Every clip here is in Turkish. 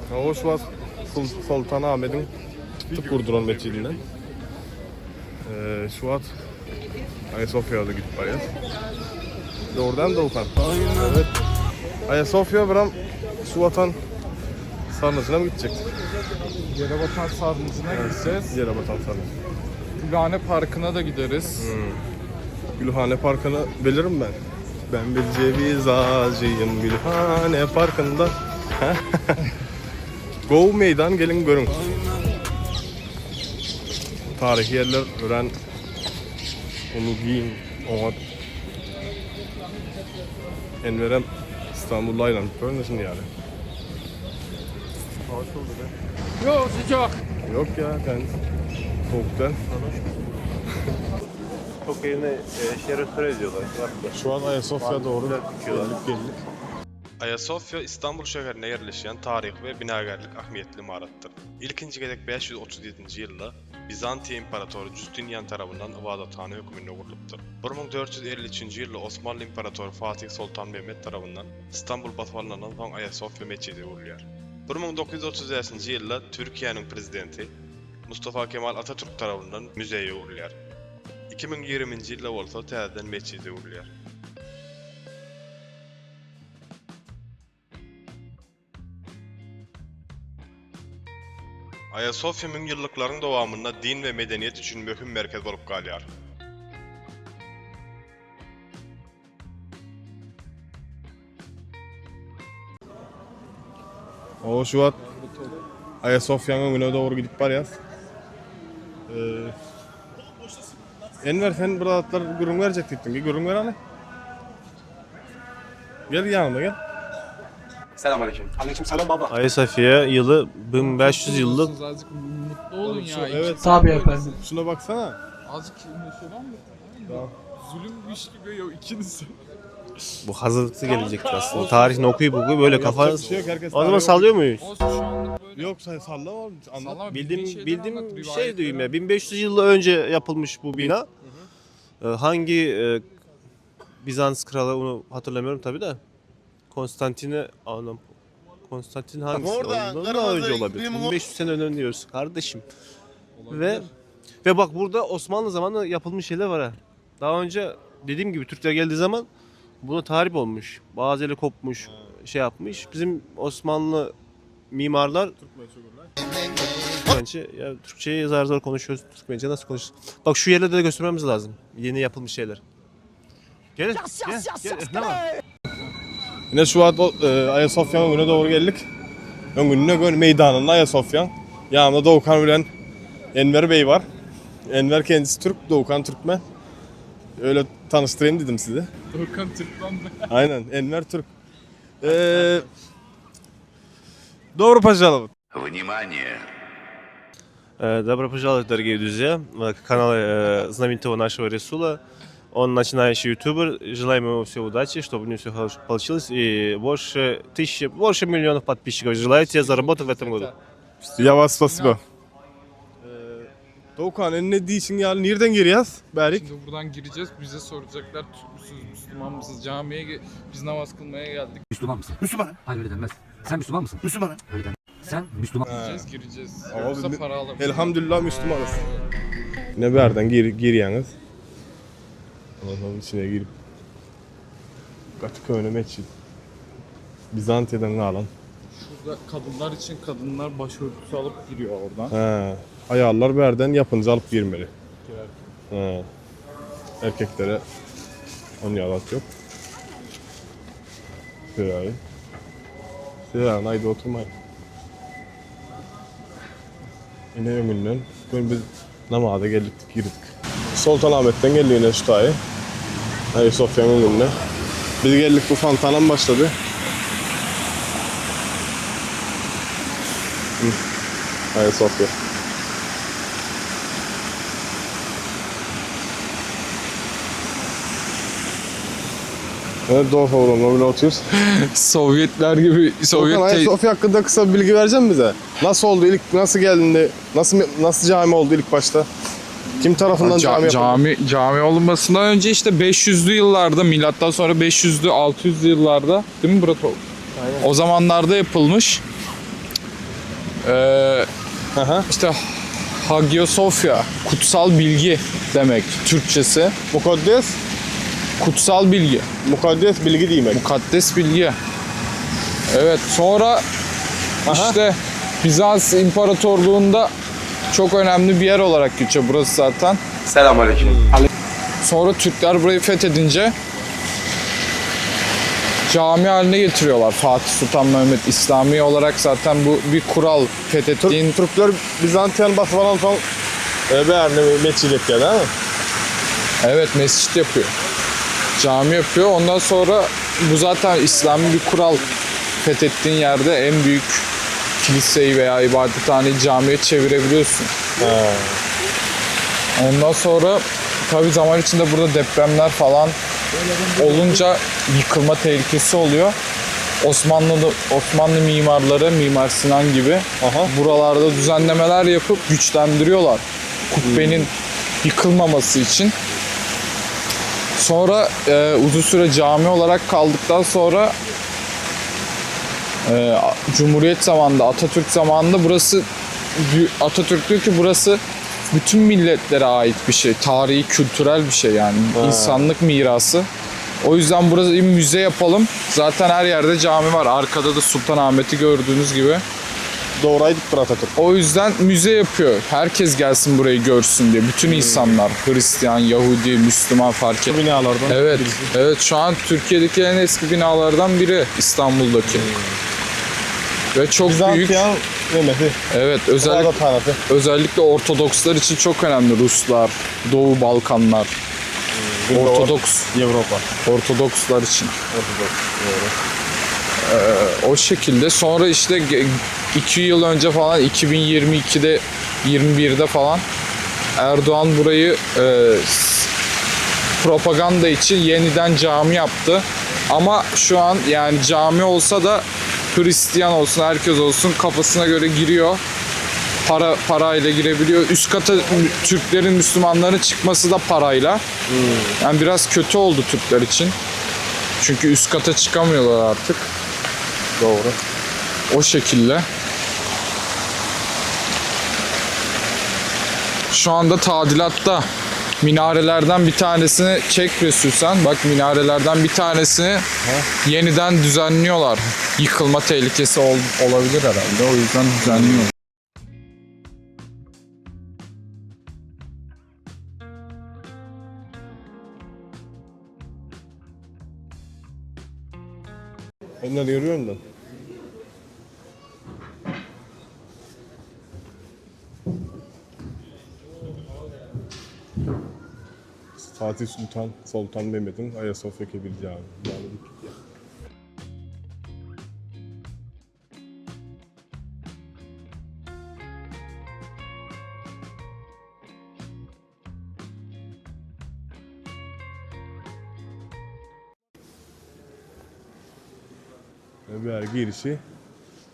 Hoş var Sultan Ahmet'in tıp kurduran mescidinden. Şu an Ayasofya'da gidip varız. Oradan da Okan. Evet. Ayasofya biram şu vatan sarnıcına mı gidecek? Yerebatan Sarnıcı'na gideceğiz. Yerebatan sarnıcı. Gülhane Parkı'na da gideriz. Gülhane Parkı'nı bilirim ben. Ben bir cevizacıyım Gülhane Parkı'nda. Go meydan gelin görün. Tarihi yerler öğren. Onu giyin. Ona Enver'em İstanbul'la ile görünesin yani. Yok sıcak. Yok ya ben soğuktan. Çok yerine restore ediyorlar. Şu an Ayasofya doğru geldik. Ayasofya İstanbul şəhərində yerleşen tarih ve binagarlık ahmiyetli marattır. İlkinci gedek 537. yılda Bizantiya İmparatoru Justinian tarafından ibadathane hükmünde kurulupdur. 1453. yılda Osmanlı İmparatoru Fatih Sultan Mehmet tarafından İstanbul batmanlanan son Ayasofya meçidi kurulýar. 1930 yılda Türkiye'nin prezidenti Mustafa Kemal Atatürk tarafından müzeye kurulýar. 2020 yılda bolsa täzeden meçidi kurulýar. Ayasofya yüzyıllıkların dowamında din ve medeniyet üçün möhüm merkez bolup galýar. O şu an Ayasofya'nın önüne doğru gidip var ya. Enver sen burada atlar görün verecektin. Görün ver hani. Gel yanıma gel. Selamünaleyküm. Aleykümselam baba. Ayasofya yılı 1500 yıllık. Azıcık mutlu olun ya. Evet. Tabii efendim. Şuna baksana. Azıcık neşelen mi? Tamam. Zulümmüş gibi ya ikiniz. Bu hazırlıklı gelecekti aslında. Tarihini okuyup böyle kafa. Yapacak bir şey yok, herkes O zaman tarihi sallıyor muyuz? Olsun şu anlık böyle. Yok sallama oğlum. Anlat. Sallama, Bildiğim rivayetler şey duyayım ya. var. 1500 yıl önce yapılmış bu bina. Hangi Bizans kralı onu hatırlamıyorum tabi de. Konstantin hangisi? Ondan daha önce olabilir. 1500 sene önce diyoruz kardeşim. Ve bak burada Osmanlı zamanında yapılmış şeyler var ha. Daha önce dediğim gibi Türkler geldiği zaman buna tahrip olmuş. Bazı yeri kopmuş, şey yapmış. Bizim Osmanlı mimarlar Türkçe, ya Türkçeyi zar zor konuşuyoruz. Türkmence nasıl konuşuyoruz? Bak şu yerlerde de göstermemiz lazım. Yeni yapılmış şeyler. Gel. Ne var? Yine şu an Ayasofya'nın önüne doğru geldik. Önüne meydanında Ayasofya. Yanımda Doğukan bilen Enver Bey var. Enver kendisi Türk, Doğukan Türkmen. Öyle tanıştırayım dedim size. Doğukan Türkmen mi? Aynen, Enver Türk. Добро пожаловать. Внимание! Добро пожаловать, дорогие друзья, на канал знаменитого нашего Ресула. Он начинающий ютубер. Желаем ему всего удачи, чтобы у него все хорошо получилось. И больше миллионов подписчиков. Желаю тебе заработать в этом году. Ya вас спасибо. Doğukan ne diyorsun ya? Nereden giriyoruz? Berik. Şimdi buradan gireceğiz. Bize soracaklar Türk müsünüz, Müslüman mısınız? Camiye biz namaz kılmaya geldik. Müslüman mısın? Müslümanım. Hayır öyle denmez. Sen Müslüman mısın? Müslümanım. Öyle denmez. Sen Müslüman. Gireceğiz. Abi, Yoksa para alamayız. Elhamdülillah Müslümanız. Ne bir yerden giriyorsunuz. Ondan içine girip Katıköy mescid. Bizantiya'dan kalan. Şurada kadınlar için kadınlar başörtüsü alıp giriyor oradan. He. Ayarlar bir yerden yapınca alıp girmeli. He. Erkeklere onun yalat yok. Şöyle. Şöyle haydi oturmayın. Yine önünden. Bugün biz namaza geldik girdik. Sultanahmet'ten geldi yine şu tayı. Ayasofya'nın önüne. Biz geldik bu fontanan başladı. Ayasofya. Evet Doğu Favoru'nda bile oturuyoruz. Sovyetler gibi Doğukan Ayasofya hakkında kısa bir bilgi verecek misin bize? Nasıl oldu ilk, nasıl geldiğinde, nasıl cami oldu ilk başta? Kim tarafından cami yapıldı? Cami olmasından önce işte 500'lü yıllarda, milattan sonra 500'lü 600'lü yıllarda değil mi Brato? O zamanlarda yapılmış. Aha. İşte Hagia Sophia, kutsal bilgi demek Türkçesi. Mukaddes, Kutsal bilgi, mukaddes bilgi demek. mukaddes bilgi. Evet, sonra Aha. işte Bizans İmparatorluğu'nda çok önemli bir yer olarak geçiyor burası zaten. Selamünaleyküm. Sonra Türkler burayı fethedince cami haline getiriyorlar. Fatih Sultan Mehmet İslami olarak zaten bu bir kural, fethettiğin Türkler Bizantiyan basmadan son beğendi mescid yapıyor değil mi? evet mescit yapıyor. Cami yapıyor. Ondan sonra bu zaten İslami bir kural. Fethettiğin yerde en büyük kiliseyi veya ibadethaneyi camiye çevirebiliyorsun. Ondan sonra tabii zaman içinde burada depremler falan olunca yıkılma tehlikesi oluyor. Osmanlı mimarları, Mimar Sinan gibi buralarda düzenlemeler yapıp güçlendiriyorlar. Kubbenin yıkılmaması için. Sonra uzun süre cami olarak kaldıktan sonra Cumhuriyet zamanında, Atatürk zamanında burası, Atatürk diyor ki burası bütün milletlere ait bir şey. Tarihi, kültürel bir şey yani. İnsanlık mirası. O yüzden burası bir müze yapalım. Zaten her yerde cami var. Arkada da Sultanahmet'i gördüğünüz gibi. Doğraydık bir Atatürk. O yüzden müze yapıyor. Herkes gelsin burayı görsün diye. Bütün insanlar, Hristiyan, Yahudi, Müslüman fark Bu etmez. binalardan. Evet, evet şu an Türkiye'deki en eski binalardan biri İstanbul'daki. Ve çok büyük. Bizantiyan demesi. Evet, İbadethanesi. özellikle Ortodokslar için çok önemli. Ruslar, Doğu Balkanlar, Ortodokslar için. O şekilde. Sonra işte 2 yıl önce falan 2022'de 21'de falan Erdoğan burayı propaganda için yeniden cami yaptı. Ama şu an yani cami olsa da Hristiyan olsun, herkes olsun kafasına göre giriyor. Parayla girebiliyor. Üst kata Türklerin, Müslümanların çıkması da parayla. Yani biraz kötü oldu Türkler için. Çünkü üst kata çıkamıyorlar artık. Doğru. O şekilde. Şu anda tadilatta. Minarelerden bir tanesini çek Resul sen. Bak minarelerden bir tanesini yeniden düzenliyorlar. Yıkılma tehlikesi olabilir herhalde. O yüzden düzenliyorlar. Onlar yürüyorum da. Fatih Sultan Mehmet'in Ayasofya Kebir Camii. Bär girişi.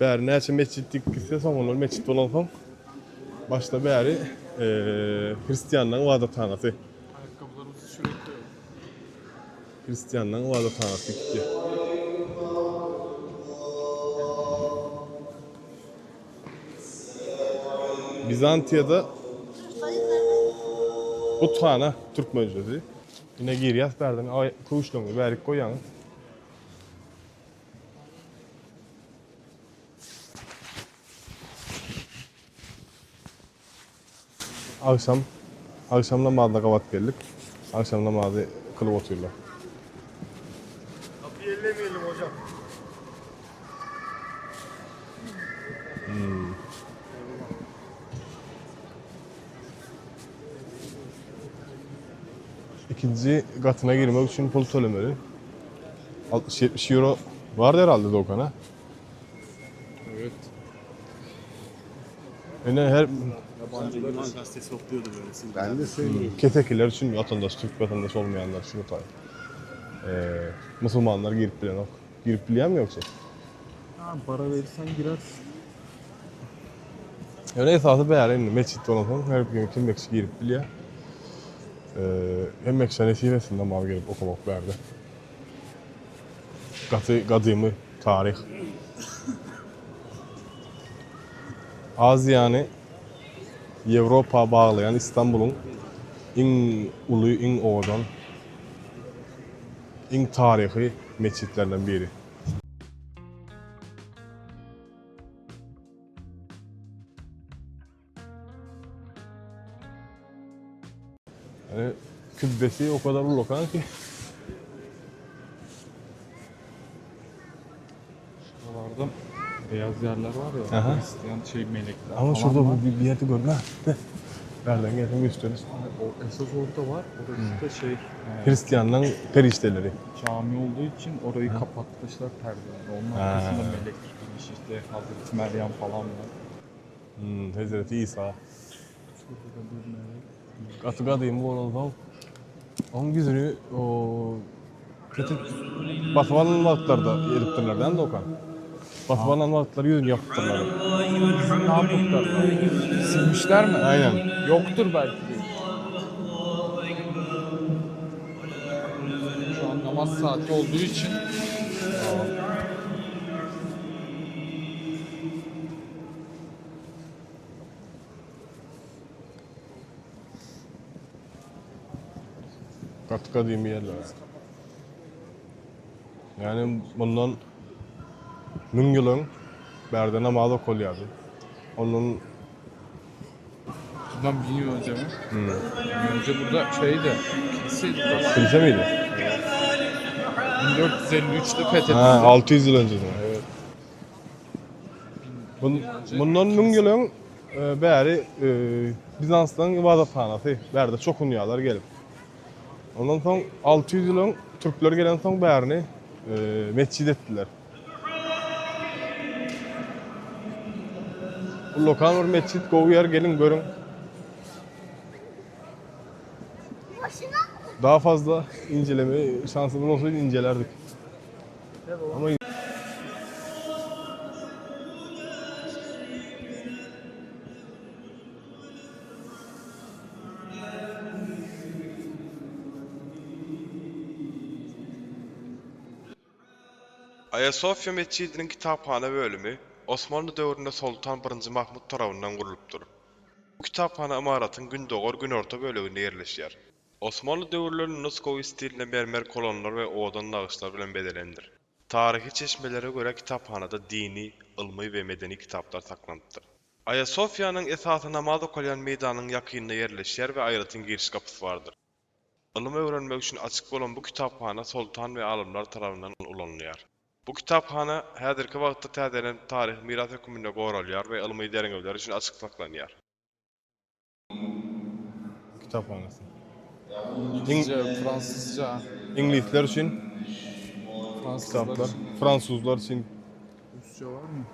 Bär näçe mescitlik gitse sonra mescit bolan soň başta bäri Hristiyanlaryň ibadethanasy. Ayakkabılarımızı şuraya koyalım. Hristiyanlaryň ibadethanasy gitdi. Bizantiyada buthana Türk möcüzi. Yine girýäs bärden kuşlaňy bärik goýan. Akşam namazına kavat geldik. Akşam namazı kılıp oturuyorlar. Kapıyı ellemeyelim hocam. İkinci katına girmek için pul tölemeli. 60-70 euro vardı herhalde Doğukan'a. Evet. Yani her Yabancı İman gazetesi okuyordu böyle. ben de söyleyeyim. Ketekiler için vatandaş, Türk vatandaş olmayanlar için yapayım. Müslümanlar girip bilen ok. Girip bilen mi yoksa? Ha, para verirsen girersin. Yani esası beyler indi. Mescit olan son her bir gün kim meksi girip biliyor. Hem meksi nesibesinden mal gelip okumak verdi. Gadıyımı Tarih. Aziýany Ýewropa baglayan İstanbul'un iň uly, iň owadan, iň tarihi meçitlerinden biri. Yani kübbesi o kadar ulukan ki. Şuralarda beyaz yerler var ya. Aha. Hristiyan melekler Ama falan şurada var. bir yerde görme. Nereden geldim gösteririz. O esas orada var. Orası da şey Hristiyanların perişteleri. cami olduğu için orayı kapatmışlar perdelerle. Onun Ha. arkasında melek tutmuş işte Hazreti Meryem falan var. Hazreti İsa. Şurada da bir melek. Katıgadayım bu arada. Onun güzünü o kötü Batman'ın vaktlarda ediptirlerden de okan. Batman'ın vaktları yüzünü yaptırlar. Ne yaptılar? Silmişler mi? Aynen. Yoktur belki de. Şu an namaz saati olduğu için Katıgadayım bir yerler. Yani bundan 1000 yılın berde namazı kolyadı. Onun bundan 1000 yıl önce mi? 1000 yıl önce burada şeydi, kiliseydi burası. kilise miydi? 1453'te fethedildi. Ha, 600 yıl önce. Evet. Bundan 1000 yılın beri Bizans'tan ibadethanası. Berde çok unyalar gelip. Ondan sonra 600 yılın Türkler gelen sonra berini mescid ettiler. Bu lokal bir mescid kovu yer gelin görün. Daha fazla inceleme şansımız olsaydı incelerdik. Ama Ayasofya Meçidi'nin kitaphane bölümü Osmanlı dövründe Sultan 1. Mahmud tarafından kurulupdur. Bu kitaphane imaratın gündogor günorta bölümünde yerleşýär. Osmanlı döwürlerinin Nuskowy stiline mermer kolonlar we owadan nağışlar bilen bedelendir. Tarihi çeşmelere göre kitaphanada dini, ilmi we medeni kitaplar saklanıpdyr. Ayasofya'nın esasy namaz okulayan meýdanyň ýakynynda yerleşýär we aýratyn giriş kapysy bardyr. Ilim öwrenmek üçin açyk bolan bu kitaphana sultan we alymlar tarapyndan ulanýar. Bu kitaphana häzirki wagtda täzelen tarih miras höküminde goralýar we ilmi dereňewler üçin açyk saklanýar. kitaphanesi. İngilizce, Fransızca, İngilizler için Fransızlar kitaplar, için. Fransuzlar için Rusça var mı?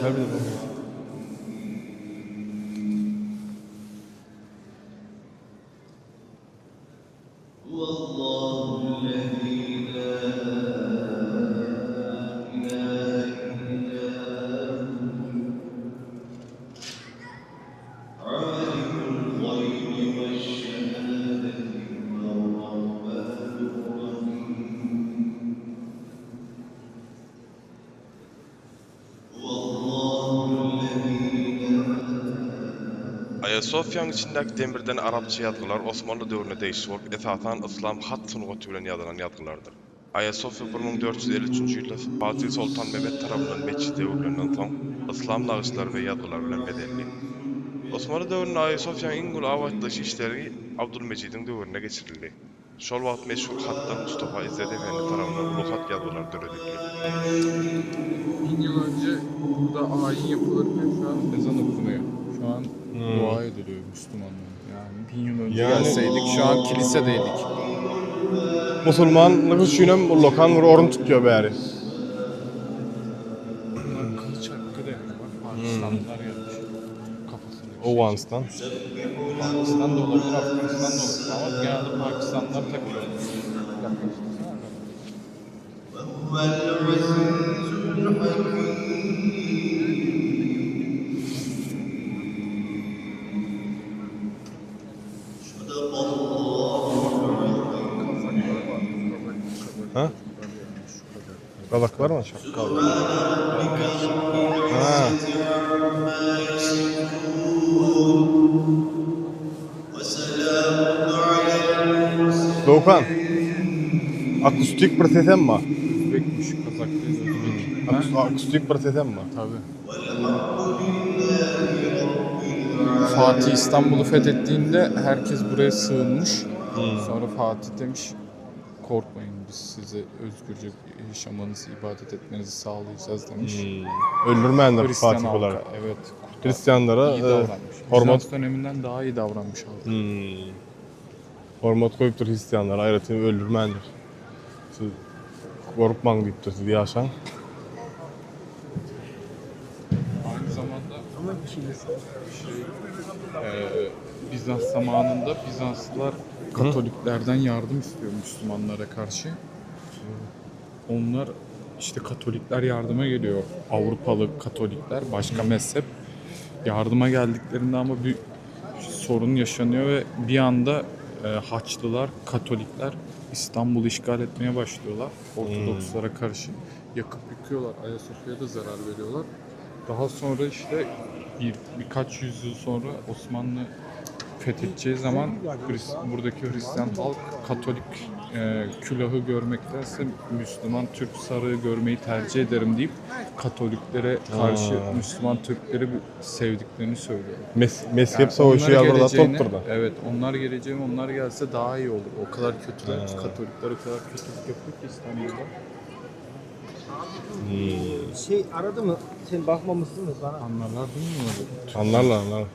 her biri. Ayasofya'nın içindeki demirden Arapça yazgılar Osmanlı dövrüne değişik olup esasen İslam hat sunugatı bilen yazılan yazgılardır. Ayasofya 1453 ýylda Fatih Sultan Mehmet tarapyndan meçhide öwrülenden soň İslam nağışlary we yazgılar bilen bedelli. Osmanlı döwründe Ayasofya'nın iň uly awatlyş işleri Abdülmecidiň döwrüne geçirildi. Şol wagt meşhur hattan Mustafa İzzet Efendi tarapyndan uly hat yazgılar döredildi. 1000 yıl önce burada ayin yapılırken şu an ezan okunuyor. Şu an dua ediliyor Müslümanlar. Yani 1000 yıl önce Yani- gelseydik şu an kilisedeydik. Musulmanlyk üçin bu lokal bir orun tutýar bäri. Bunlar kılıç hakkı deniyor. Bak Pakistanlılar gelmiş. Kafasında. Owens'tan. Pakistan da olabilir, Afganistan da olabilir. Ama genelde Pakistanlılar takılıyor. Yaklaştırsana. Ha? Kazak var mı? Ha. Doğukan. Akustik proteten mi? Bekmiş Kazak değil Özbek. Akustik proteten mi? Tabii. Fatih İstanbul'u fethettiğinde herkes buraya sığınmış. Sonra Fatih demiş korkmayın biz size özgürce yaşamanızı, ibadet etmenizi sağlayacağız demiş. Öldürmeyenler Hristiyan Fatih halka, olarak. evet. Hristiyanlara iyi davranmış. hormat Bizans döneminden daha iyi davranmış halka. hormat koyuptur Hristiyanlara, ayrıca öldürmeyendir. Siz korkmang deyiptir siz yaşan. Aynı zamanda Bizans zamanında Bizanslılar Katoliklerden yardım istiyor Müslümanlara karşı. Onlar işte Katolikler yardıma geliyor. Avrupalı Katolikler, başka mezhep yardıma geldiklerinde ama bir sorun yaşanıyor ve bir anda Haçlılar, Katolikler İstanbul'u işgal etmeye başlıyorlar. Ortodokslara karşı yakıp yıkıyorlar. Ayasofya'ya da zarar veriyorlar. Daha sonra işte birkaç yüzyıl sonra Osmanlı fethedeceği zaman buradaki Hristiyan halk Katolik külahı görmektense Müslüman Türk sarığı görmeyi tercih ederim deyip Katoliklere karşı Müslüman Türkleri sevdiklerini söylüyor. Mezhep savaşı yazarlar topturdu. Evet, onlar geleceğine onlar gelse daha iyi olur. O kadar kötüler ki Katolikler o kadar kötülük yapıyor ki İstanbul'da. Şey aradı mı? Sen bakmamışsınız bana. Anlarlar değil mi? Anlarlar.